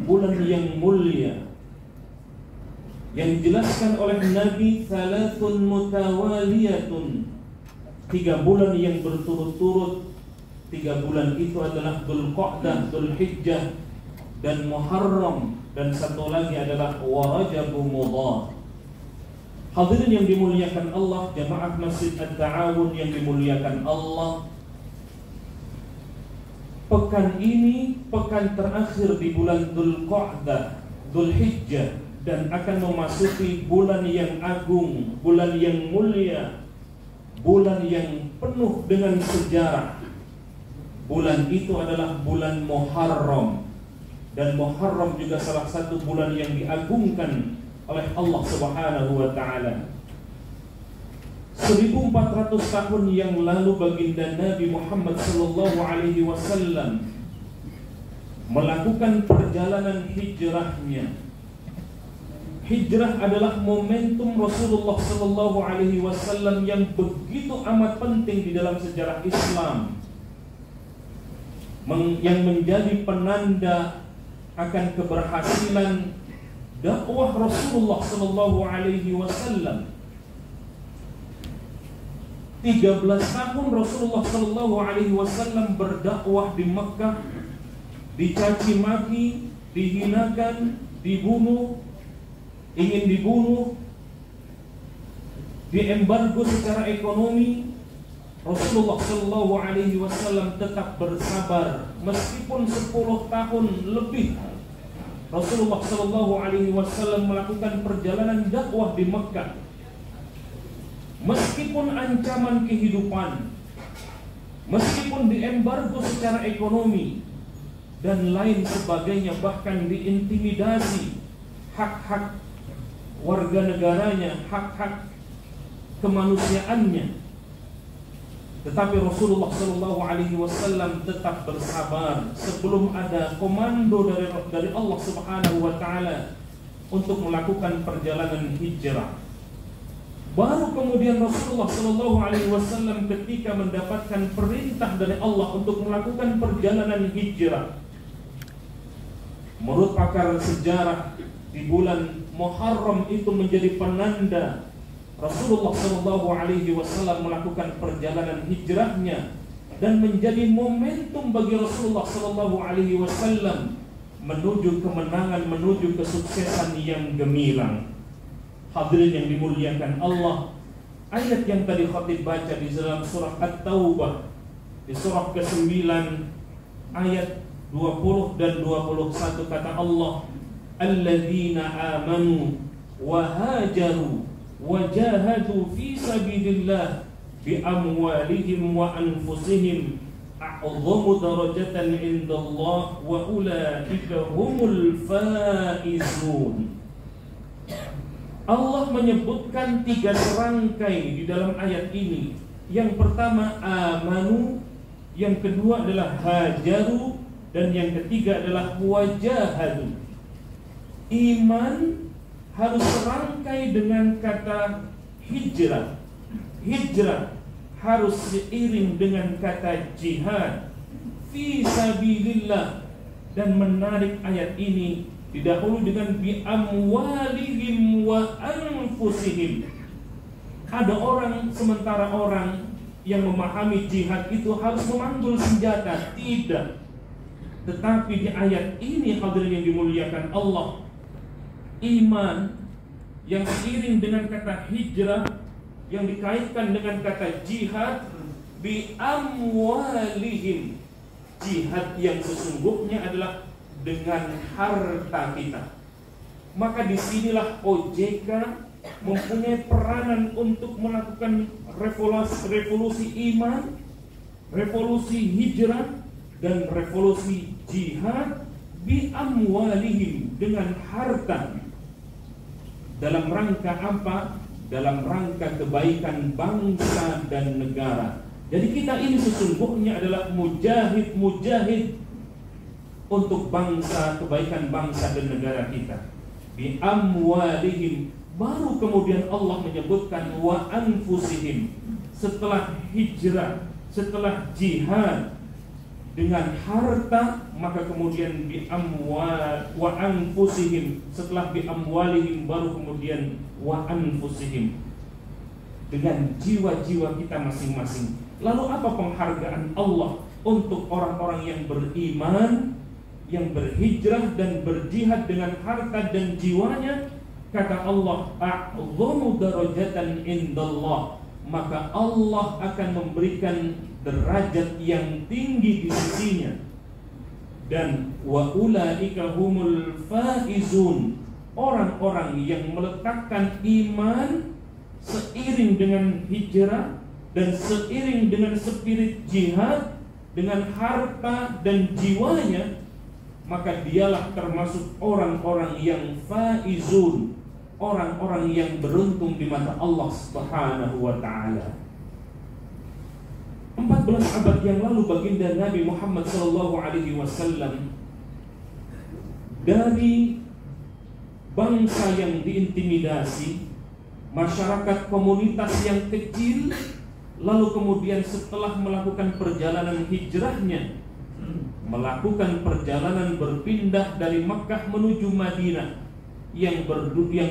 bulan yang mulia yang dijelaskan oleh Nabi thalathun mutawaliyatun, 3 bulan yang berturut-turut. 3 bulan itu adalah Dzulqa'dah, Dzulhijjah, dan Muharram, dan satu lagi adalah Rajab Mudhar. Hadirin yang dimuliakan Allah, jamaah Masjid At-Ta'awun yang dimuliakan Allah, pekan ini pekan terakhir di bulan Dzulqa'dah, Dzulhijjah, dan akan memasuki bulan yang agung, bulan yang mulia, bulan yang penuh dengan sejarah. Bulan itu adalah bulan Muharram, dan Muharram juga salah satu bulan yang diagungkan oleh Allah Subhanahu wa taala. 1400 tahun yang lalu baginda Nabi Muhammad sallallahu alaihi wasallam melakukan perjalanan hijrahnya. Hijrah adalah momentum Rasulullah sallallahu alaihi wasallam yang begitu amat penting di dalam sejarah Islam, yang menjadi penanda akan keberhasilan dakwah Rasulullah sallallahu alaihi wasallam. 13 tahun Rasulullah sallallahu alaihi wasallam berdakwah di Mekkah, dicaci maki, dihinakan, dibunuh, ingin dibunuh, diembargo secara ekonomi. Rasulullah sallallahu alaihi wasallam tetap bersabar meskipun 10 tahun lebih Rasulullah sallallahu alaihi wasallam melakukan perjalanan dakwah di Mekkah. Meskipun ancaman kehidupan, meskipun diembargo secara ekonomi dan lain sebagainya, bahkan diintimidasi hak-hak warga negaranya, hak-hak kemanusiaannya, tetapi Rasulullah sallallahu alaihi wasallam tetap bersabar sebelum ada komando dari Allah Subhanahu wa taala untuk melakukan perjalanan hijrah. Baru kemudian Rasulullah sallallahu alaihi wasallam ketika mendapatkan perintah dari Allah untuk melakukan perjalanan hijrah. Menurut pakar sejarah, di bulan Muharram itu menjadi penanda Rasulullah sallallahu alaihi wasallam melakukan perjalanan hijrahnya, dan menjadi momentum bagi Rasulullah sallallahu alaihi wasallam menuju kemenangan, menuju kesuksesan yang gemilang. Hadirin yang dimuliakan Allah, ayat yang tadi khatib baca di dalam surah At-Taubah, di surah ke-9 ayat 20 dan 21, kata Allah, alladzina amanu wa hajaru wa jahadu fi sabilillah bi amwalihim wa anfusihim a'dhamu darajatan indallah wa ulaika humul faizun. Allah menyebutkan 3 serangkai di dalam ayat ini. Yang pertama amanu, yang kedua adalah hajaru, dan yang ketiga adalah wajahadu. Iman harus serangkai dengan kata hijrah. Hijrah harus seiring dengan kata jihad fi sabilillah. Dan menarik, ayat ini didahului dengan bi amwalihim wa anfusihim. Ada orang, sementara orang yang memahami jihad itu harus memanggul senjata, tidak. Tetapi di ayat ini, hadirin yang dimuliakan Allah, iman yang seiring dengan kata hijrah, yang dikaitkan dengan kata jihad, bi amwalihim. Jihad yang sesungguhnya adalah dengan harta kita. Maka disinilah OJK mempunyai peranan untuk melakukan revolusi iman, revolusi hijrah, dan revolusi jihad bi amwalihim, dengan harta. Dalam rangka apa? Dalam rangka kebaikan bangsa dan negara. Jadi kita ini sesungguhnya adalah mujahid untuk bangsa, kebaikan bangsa dan negara kita. Bi amwalihim. Baru kemudian Allah menyebutkan wa anfusihim. Setelah hijrah, setelah jihad, dengan harta, maka kemudian bi amwal wa anfusihim, setelah bi amwalihim baru kemudian wa anfusihim, dengan jiwa-jiwa kita masing-masing. Lalu apa penghargaan Allah untuk orang-orang yang beriman, yang berhijrah dan berjihad dengan harta dan jiwanya? Kata Allah, a'dhamu darajatan indallah, maka Allah akan memberikan derajat yang tinggi di sisinya. Dan wa ulaika humul faizun, orang-orang yang meletakkan iman seiring dengan hijrah dan seiring dengan spirit jihad dengan harta dan jiwanya, maka dialah termasuk orang-orang yang faizun, orang-orang yang beruntung di mata Allah Subhanahu wa taala. 14 abad yang lalu baginda Nabi Muhammad SAW dari bangsa yang diintimidasi, masyarakat komunitas yang kecil, lalu kemudian setelah melakukan perjalanan hijrahnya, melakukan perjalanan berpindah dari Makkah menuju Madinah yang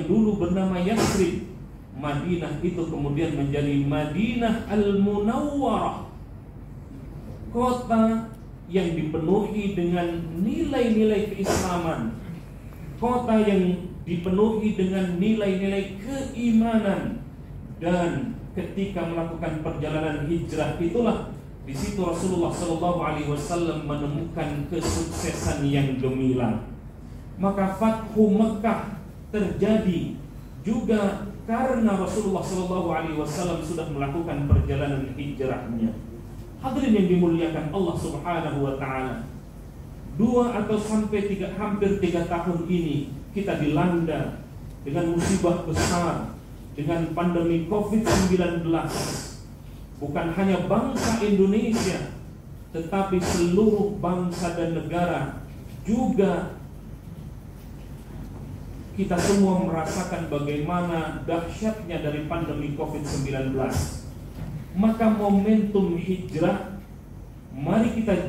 dulu bernama Yathrib. Madinah itu kemudian menjadi Madinah Al-Munawwarah, kota yang dipenuhi dengan nilai-nilai keislaman, kota yang dipenuhi dengan nilai-nilai keimanan. Dan ketika melakukan perjalanan hijrah itulah di situ Rasulullah SAW menemukan kesuksesan yang gemilang. Maka Fathu Mekah terjadi juga karena Rasulullah SAW sudah melakukan perjalanan hijrahnya. Hadirin yang dimuliakan Allah Subhanahu wa taala, 2 atau sampai 3 hampir 3 tahun ini kita dilanda dengan musibah besar, dengan pandemi COVID-19. Bukan hanya bangsa Indonesia, tetapi seluruh bangsa dan negara juga kita semua merasakan bagaimana dahsyatnya dari pandemi COVID-19. Maka momentum hijrah, mari kita